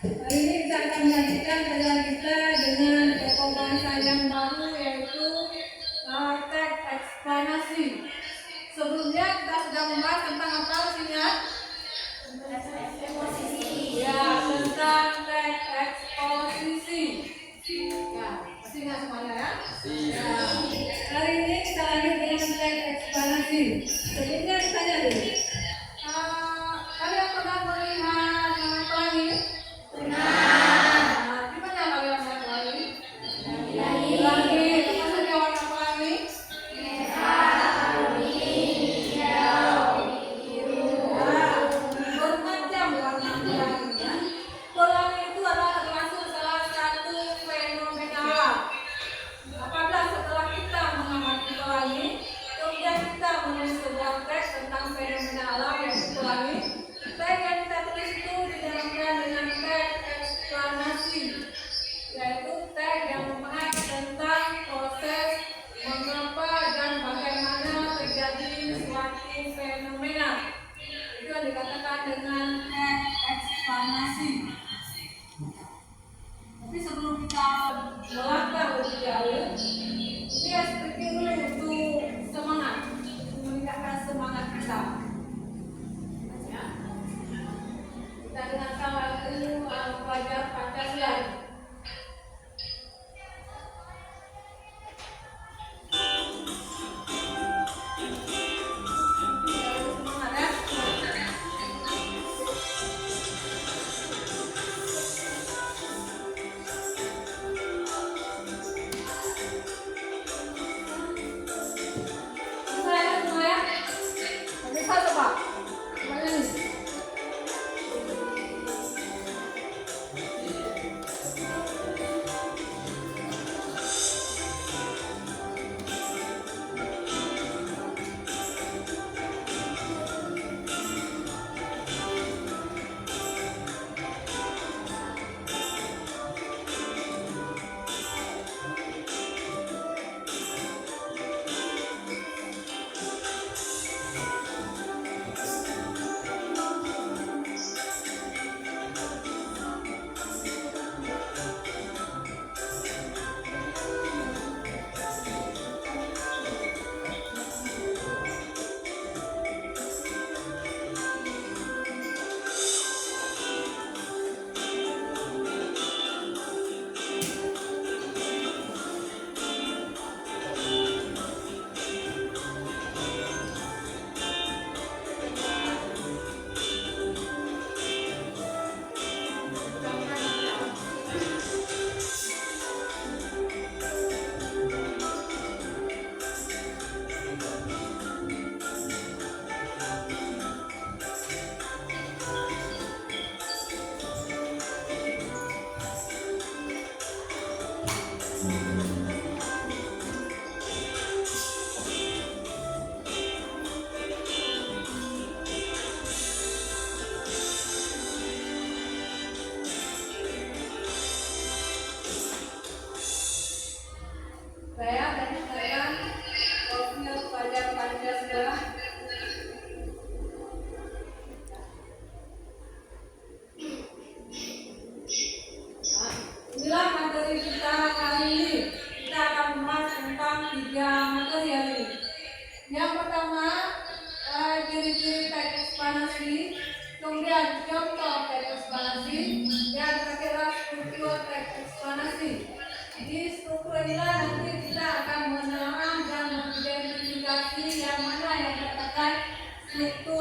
Hari ini kita akan melanjutkan pelajaran kita dengan tokoh bangsa yang baru, yaitu teks eksplanasi. Sebelumnya kita sudah membahas tentang apa sehingga? Ya, tentang teks eksposisi. Ya, pasti ingat semuanya ya? Ya. Hari ini kita lanjut dengan teks eksplanasi. Sebelumnya kita tanya dulu. Kalian pernah melihat pelangi? Nah, gimana kalian melihat pelangi? Pelangi, apa saja warna pelangi? Merah, hijau, biru. Bermacam warna pelanginya. Pelangi itu adalah termasuk salah satu fenomena alam. Apabila setelah kita mengamati pelangi, kemudian kita menulis sebuah teks tentang fenomena alam yaitu pelangi, teks yang kita tulis itu dinamakan dengan teks eksplanasi, yaitu teks yang membahas tentang proses mengapa dan bagaimana terjadi suatu fenomena. Itu yang dikatakan dengan teks eksplanasi. Tapi sebelum kita melangkah lebih jauh, dia seperti dulu untuk semangat, untuk meningkatkan semangat kita. Ya. Kita dengarkan lagu pelajar Pancasila.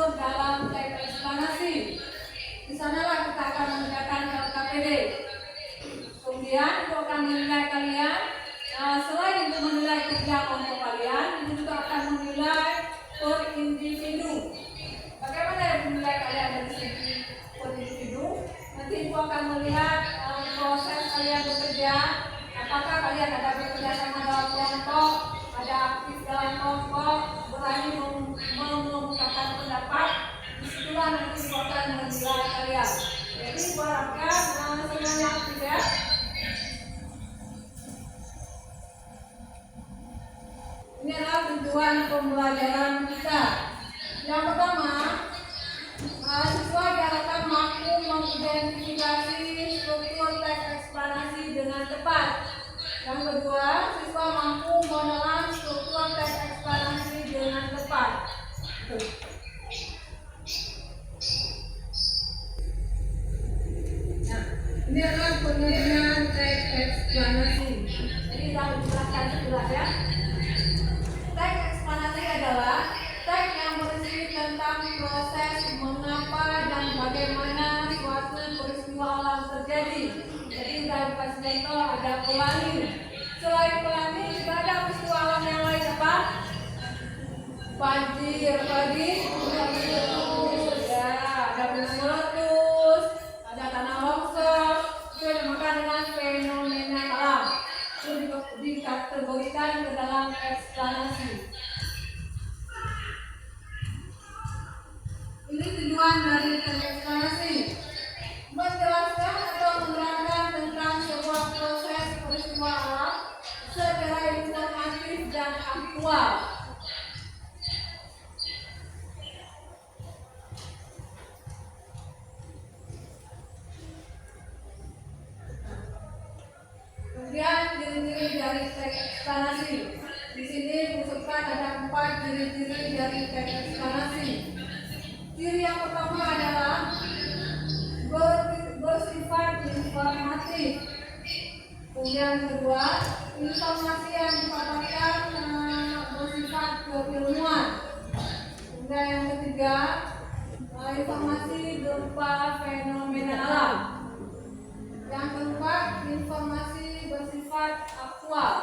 jujur dalam teks eksplanasi. Di sanalah kita akan mengerjakan LKPD. Kemudian itu akan menilai kalian. Selain untuk menilai kerja kelompok kalian, itu juga akan menilai per individu. Bagaimana yang menilai kalian dari segi per individu? Nanti ibu akan melihat proses kalian bekerja. Apakah kalian ada bekerja sama dalam kelompok, ada aktif dalam kelompok, berani mengungkapkan pendapat. Disitulah nanti ibu akan menilai kalian. Jadi ibu harapkan semuanya aktif ya. Ini adalah tujuan pembelajaran kita. Yang pertama, siswa diharapkan mampu mengidentifikasi struktur teks eksplanasi dengan tepat. Yang kedua, siswa mampu menelan struktur teks eksplanasi dengan tepat. Nah, ini adalah pengertian teks eksplanasi. Jadi kita jelaskan sejelas ya. Teks eksplanasi adalah teks yang berisi tentang proses mengapa dan bagaimana suatu peristiwa alam terjadi. Jadi dari contoh ada pelangi. Selain pelangi juga ada peristiwa alam yang lain apa? Banjir, ya, ada gunung meletus, ada tanah longsor. Itu dinamakan dengan fenomena alam. Itu dikategorikan ke dalam eksplanasi. Ini tujuan dari eksplanasi: menjelaskan atau menerangkan tentang sebuah proses peristiwa alam secara informatif dan aktual. Kemudian ciri-ciri dari teks eksplanasi. Di sini disebutkan ada 4 ciri-ciri dari teks eksplanasi. Ciri yang pertama adalah bersifat informatif. Kemudian kedua, informasi yang dipaparkan bersifat keilmuan. Kemudian yang ketiga, informasi berupa fenomena alam. Yang keempat, informasi bersifat aktual.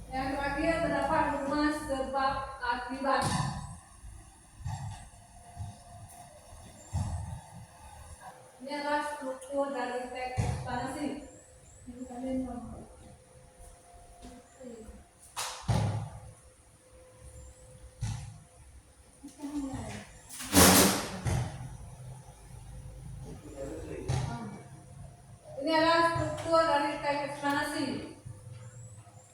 Yang terakhir, terdapat rumus sebab akibat. Ini adalah struktur dari teks eksplanasi. Ini adalah struktur dari teks eksplanasi.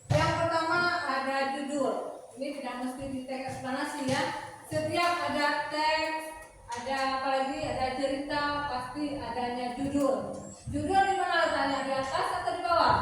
Yang pertama ada judul. Ini tidak mesti di teks eksplanasi ya. Setiap ada teks, ada apalagi ada cerita, pasti adanya judul. Judul di mana letaknya, di atas atau di bawah?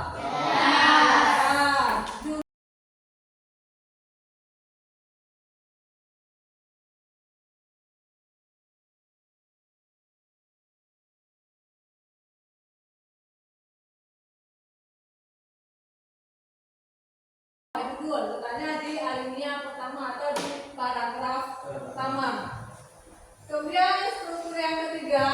Judul letaknya di alinea pertama atau di paragraf pertama. Kemudian struktur yang ketiga,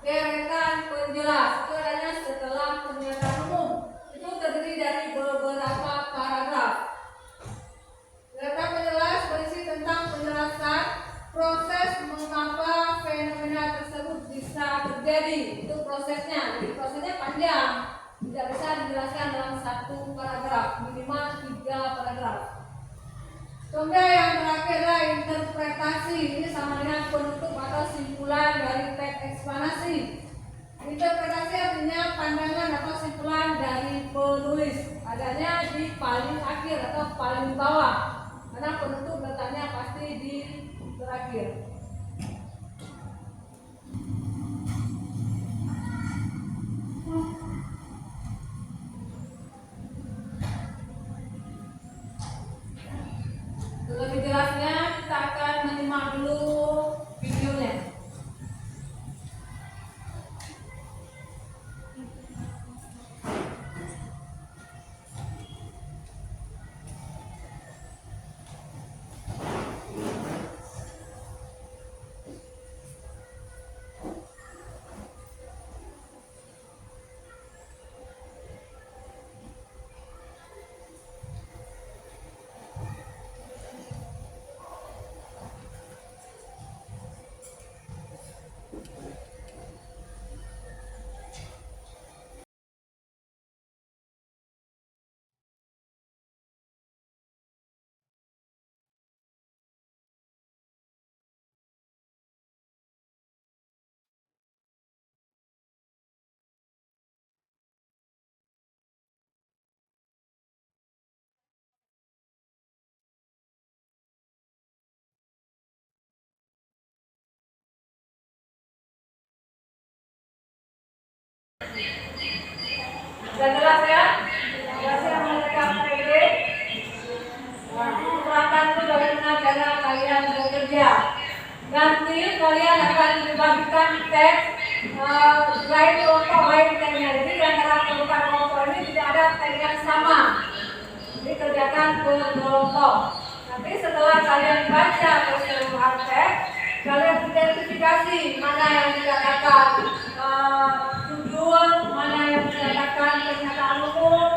deretan penjelas. Itu adanya setelah pernyataan umum. Itu terdiri dari beberapa paragraf. Deretan penjelas berisi tentang penjelasan proses mengapa fenomena tersebut bisa terjadi. Itu prosesnya. Jadi prosesnya panjang. Tidak bisa dijelaskan dalam satu paragraf, minimal 3 paragraf. Kemudian yang terakhir adalah interpretasi. Ini sama dengan penutup atau simpulan dari teks eksplanasi. Interpretasi artinya pandangan atau simpulan dari penulis. Adanya di paling akhir atau paling bawah. Karena penutup letaknya pasti di terakhir. Lebih jelasnya kita akan menyimak dulu videonya. Sudah jelas ya? Jelas ya mereka ini. Nah, silakan tuh bagaimana cara kalian bekerja. Nanti kalian akan dibagikan teks lain kelompok lain teknya. Jadi antara kelompok ini tidak ada teks yang sama. Jadi kerjakan berkelompok. Nanti setelah kalian baca keseluruhan teks, kalian identifikasi mana yang dikatakan tujuan, mana yang dikatakan pernyataan umum,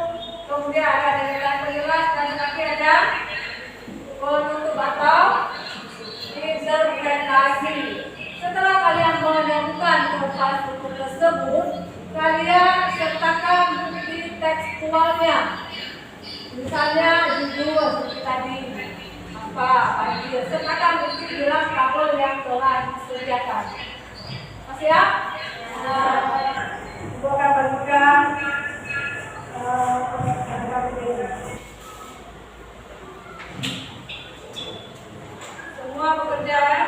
kemudian ada deretan penjelas dan nanti ada penutup atau interpretasi. Setelah kalian menemukan keempat buku tersebut, kalian sertakan bukti tekstualnya. Misalnya judul seperti tadi apa banjir, sertakan bukti dalam tabel yang telah disediakan. Masih ya? Ibu akan berpegang semua bekerja ya.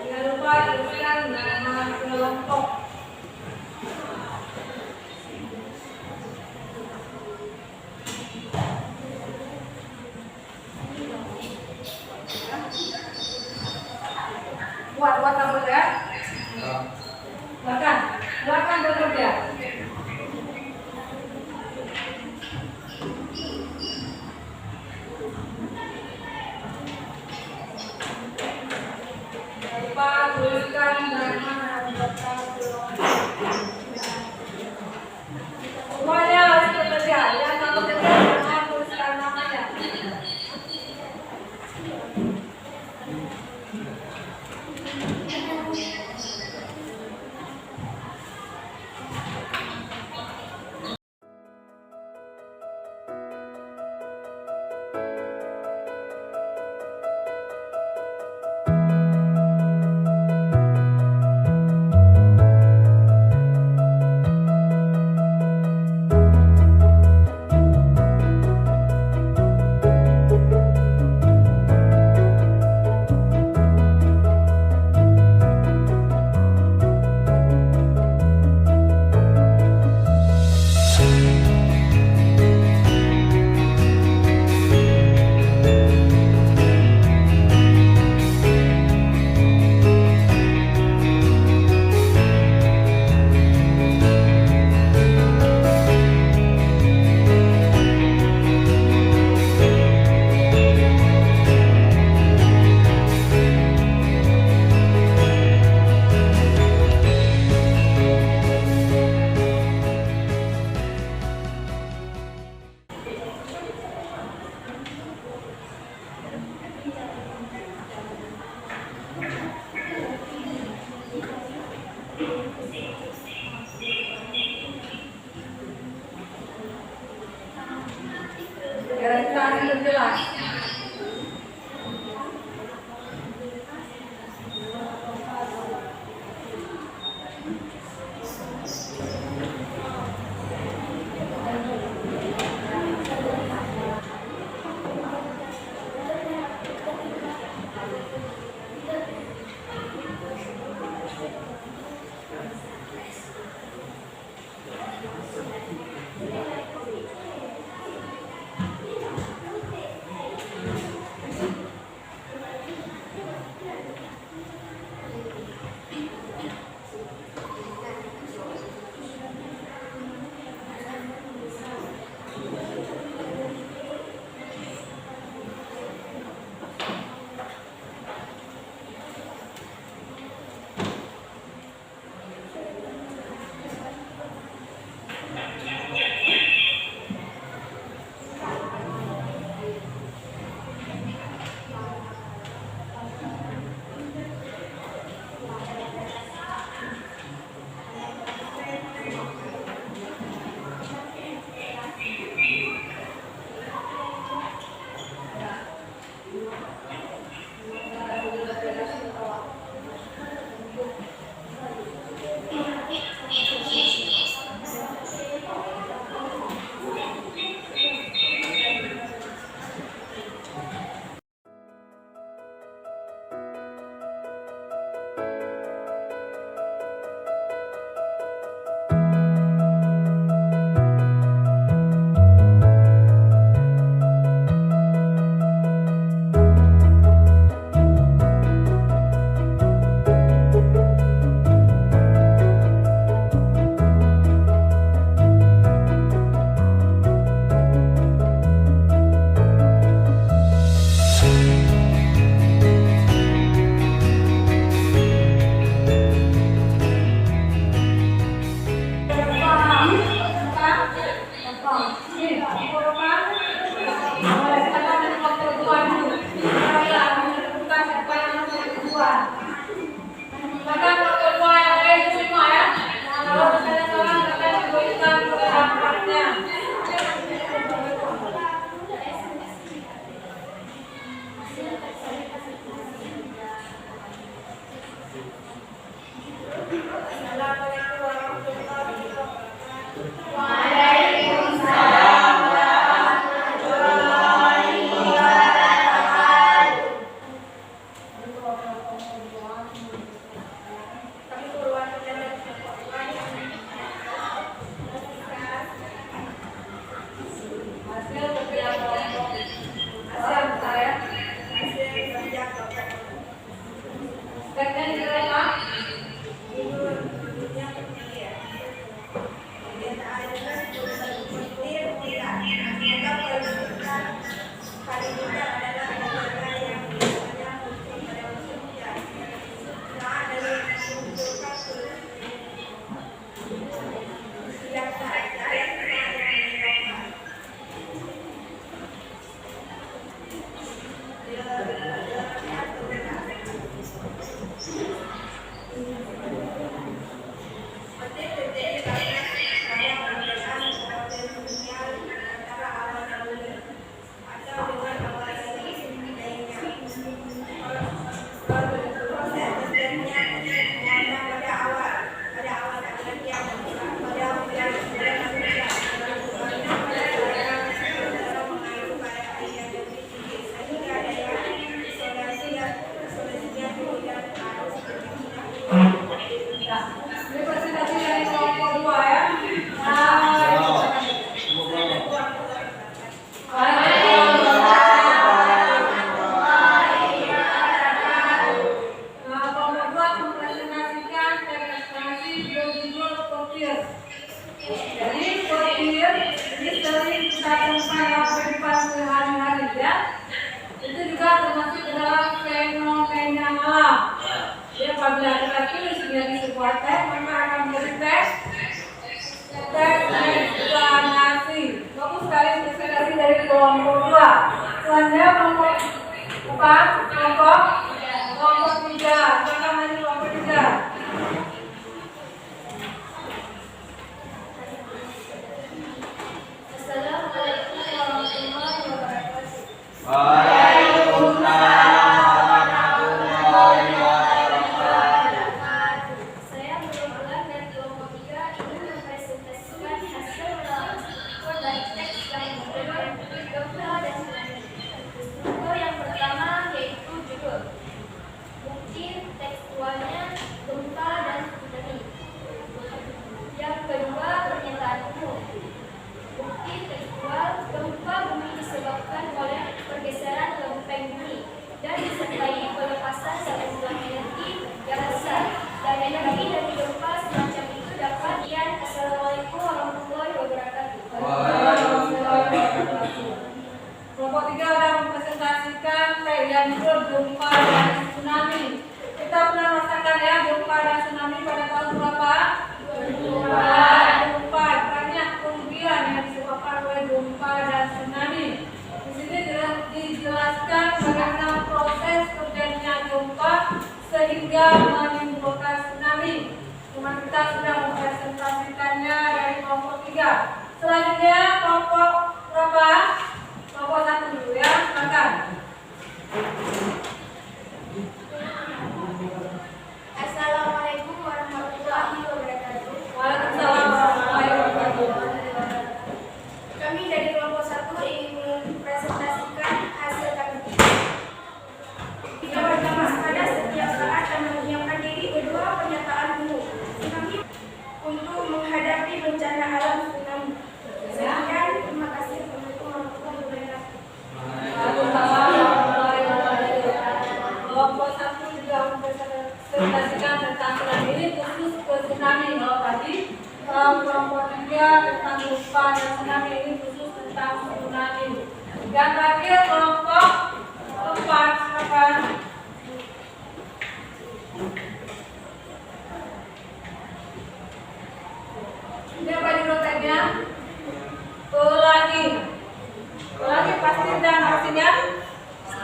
Jangan lupa tuliskan nama kelompok. Buat tabel ya. Silakan bekerja. Tuliskan nama anggota kelompok. Semuanya harus bekerja. Yang kalau bekerja jangan tuliskan namanya.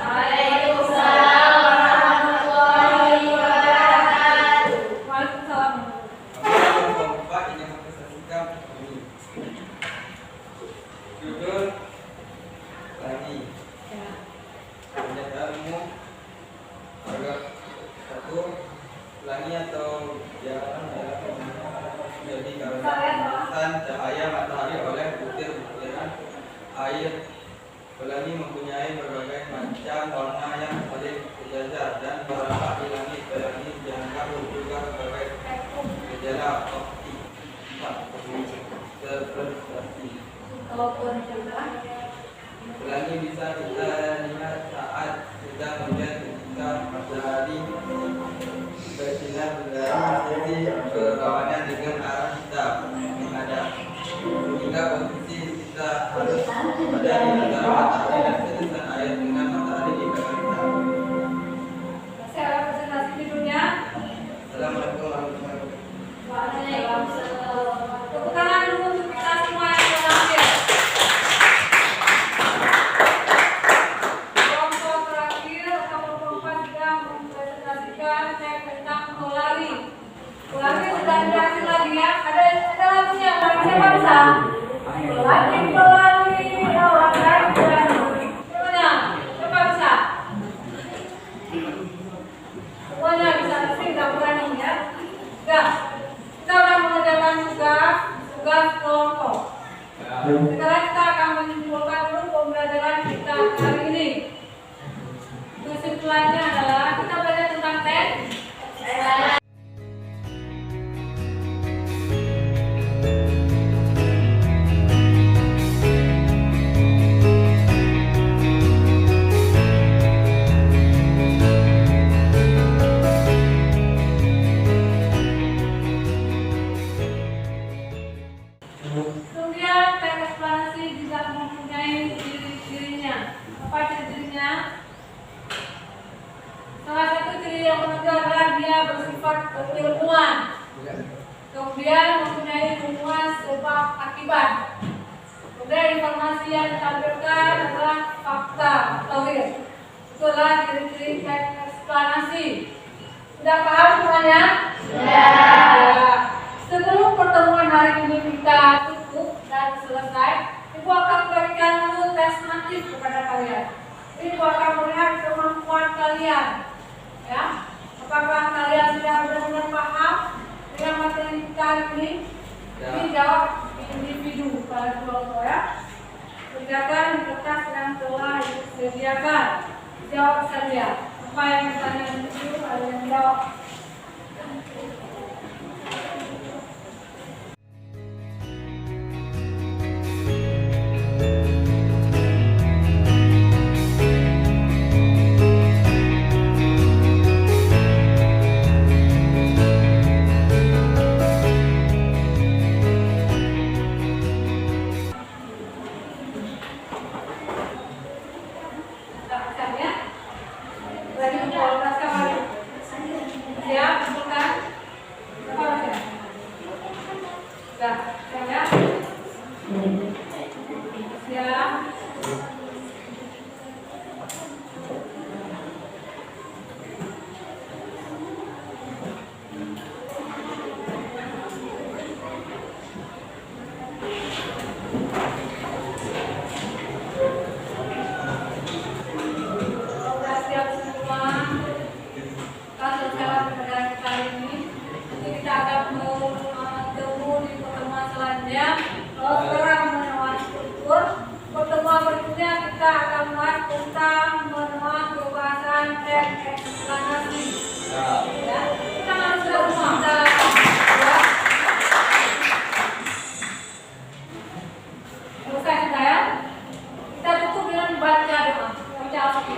Waalaikumsalam warahmatullahi umum. Paragraf 1, pelangi atau jalan adalah jadi karena pemanasan cahaya matahari oleh butiran air. Pelangi mempunyai berbagai macam warna yang saling sejajar dan beberapa di langit. Pelangi dianggap juga sebagai gejala optik seperti. Pelangi bisa kita lihat saat kita melihat ketika matahari bersinar dari berlawanan dengan arah kita menghadap, hingga posisi kita harus berada di antara matahari dan tetesan air dengan matahari di belakang kita. Saya presentasi videonya. Assalamualaikum warahmatullahi Waalaikumsalam. Tepuk tangan dulu untuk kita semua yang berhasil. Kelompok terakhir atau kelompok sedang mempresentasikan teks tentang pelari. Pelari sudah dijelasin lagi ya. Ada lagunya. Siapa bisa? Pelari pelari olahraga. Gimana? Siapa bisa? Semuanya bisa sih, nggak berani ya. Enggak. Kita udah mengerjakan tugas kelompok. Sekarang kita akan menyimpulkan dulu pembelajaran kita hari ini. Kesimpulannya adalah kita belajar tentang teks. Kemudian teks eksplanasi juga mempunyai ciri-cirinya. Apa ciri-cirinya? Salah satu ciri yang menonjol adalah dia bersifat keilmuan. Kemudian mempunyai hubungan sebab akibat. Kemudian informasi yang ditampilkan adalah fakta atau real. Itulah ciri-ciri teks eksplanasi. Sudah paham semuanya? Ya. Sebelum pertemuan hari ini kita tutup dan selesai, Ibu akan berikan dulu tes natif kepada kalian. Ibu akan melihat kemampuan kalian, ya. Apakah kalian sudah benar-benar paham dengan materi kita ini? Ini jawab individu pada kelompok ya. Kerjakan di kertas yang telah disediakan. Jawab saja. Apa yang ditanya individu ada yang jawab. Pertemuan berikutnya kita akan membahas tentang menemukan kebahasan teks eksplanasi. Ya, kita harus semua. Selesai sudah ya. Kita tutup dengan baca doa. Baca apa?